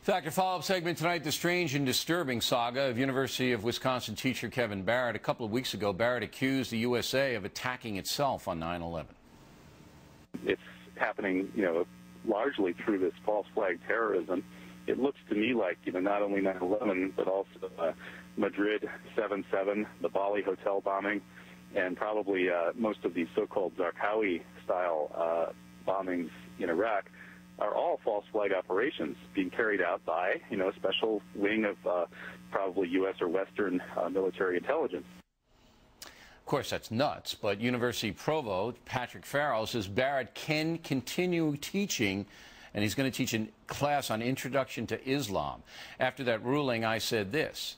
Factor follow-up segment tonight, the strange and disturbing saga of University of Wisconsin teacher Kevin Barrett. A couple of weeks ago, Barrett accused the USA of attacking itself on 9/11. It's happening, largely through this false flag terrorism. It looks to me like, not only 9/11, but also Madrid 7/7, the Bali hotel bombing, and probably most of these so-called Zarqawi-style bombings in Iraq are all false flag operations being carried out by, a special wing of probably U.S. or Western military intelligence. Of course, that's nuts, but University Provost Patrick Farrell says Barrett can continue teaching, and he's going to teach a class on Introduction to Islam. After that ruling, I said this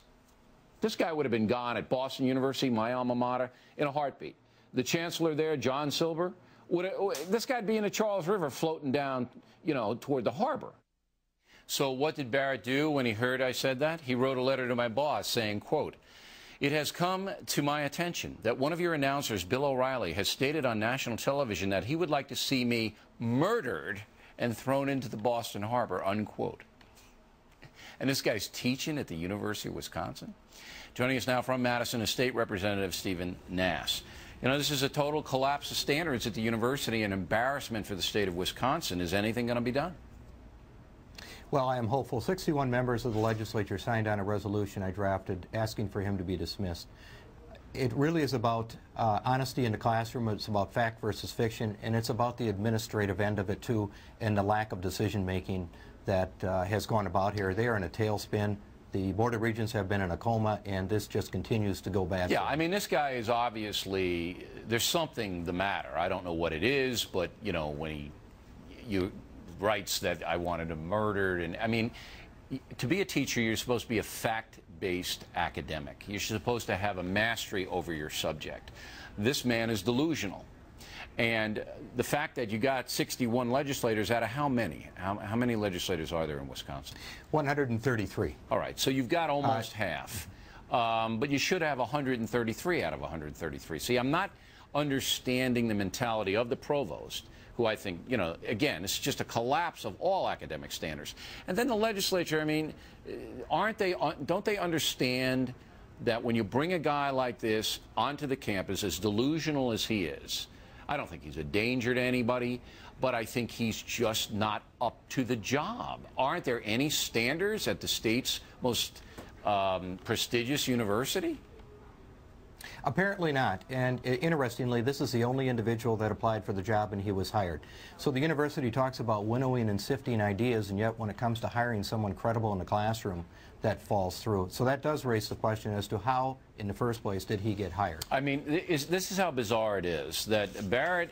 guy would have been gone at Boston University, my alma mater, in a heartbeat. The chancellor there, John Silber, this guy'd be in the Charles River floating down, toward the harbor. So what did Barrett do when he heard I said that? He wrote a letter to my boss saying, quote, "It has come to my attention that one of your announcers, Bill O'Reilly, has stated on national television that he would like to see me murdered and thrown into the Boston Harbor," unquote. And this guy's teaching at the University of Wisconsin. Joining us now from Madison is State Representative Stephen Nass. This is a total collapse of standards at the university, an embarrassment for the state of Wisconsin. Is anything going to be done? Well, I am hopeful. 61 members of the legislature signed on a resolution I drafted asking for him to be dismissed. It really is about honesty in the classroom. It's about fact versus fiction, and it's about the administrative end of it, too, and the lack of decision-making that has gone about here. They are in a tailspin. The Board of Regents have been in a coma, and this just continues to go bad. Yeah, I mean, this guy is obviously, there's something the matter. I don't know what it is, but, when he writes that I wanted him murdered, and I mean, to be a teacher, you're supposed to be a fact-based academic. You're supposed to have a mastery over your subject. This man is delusional. And the fact that you got 61 legislators out of how many? How many legislators are there in Wisconsin? 133. All right, so you've got almost half. But you should have 133 out of 133. See, I'm not understanding the mentality of the provost, who I think, again, it's just a collapse of all academic standards. And then the legislature, I mean, don't they understand that when you bring a guy like this onto the campus, as delusional as he is, I don't think he's a danger to anybody, but I think he's just not up to the job. Aren't there any standards at the state's most prestigious university? Apparently not. And interestingly, this is the only individual that applied for the job and he was hired. So the university talks about winnowing and sifting ideas, and yet when it comes to hiring someone credible in the classroom, that falls through. So that does raise the question as to how, in the first place, did he get hired? I mean, this is how bizarre it is, that Barrett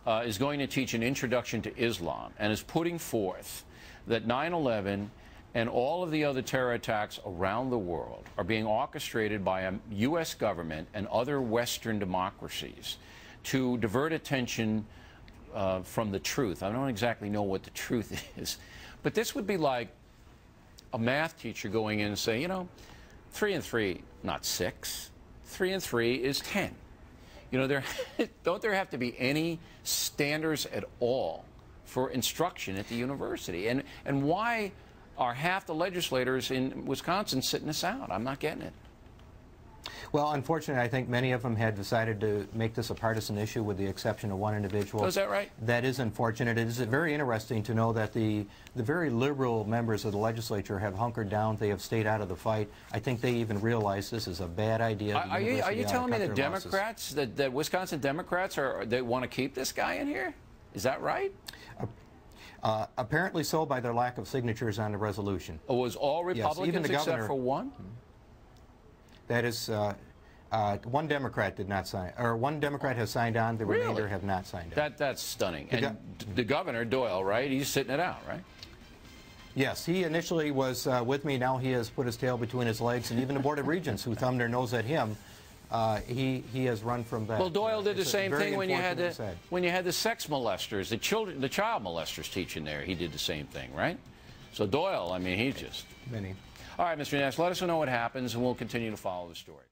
is going to teach an introduction to Islam and is putting forth that 9/11 and all of the other terror attacks around the world are being orchestrated by a U.S. government and other Western democracies to divert attention from the truth. I don't exactly know what the truth is, but this would be like a math teacher going in and saying, 3 and 3, not 6. 3 and 3 is 10. Don't there have to be any standards at all for instruction at the university? And why are half the legislators in Wisconsin sitting this out? I'm not getting it. Well, unfortunately, I think many of them had decided to make this a partisan issue with the exception of one individual. Oh, is that right? That is unfortunate. It is very interesting to know that the very liberal members of the legislature have hunkered down. They have stayed out of the fight. I think they even realize this is a bad idea. Are you telling me the Democrats, the Wisconsin Democrats, they want to keep this guy in here? Is that right? Apparently so, by their lack of signatures on the resolution. Oh, was all Republicans, yes, even the governor, except for one? That is, one Democrat did not sign, or one Democrat has signed on, the remainder have not signed on. That's stunning. And the governor, Doyle, right, he's sitting it out, right? Yes, he initially was with me. Now he has put his tail between his legs, and even the Board of Regents, who thumbed their nose at him, he has run from that. Well, Doyle did the same thing when you had the sex molesters, the child molesters teaching there. He did the same thing, right? So Doyle, I mean, he's just... Many. All right, Mr. Nass, let us know what happens, and we'll continue to follow the story.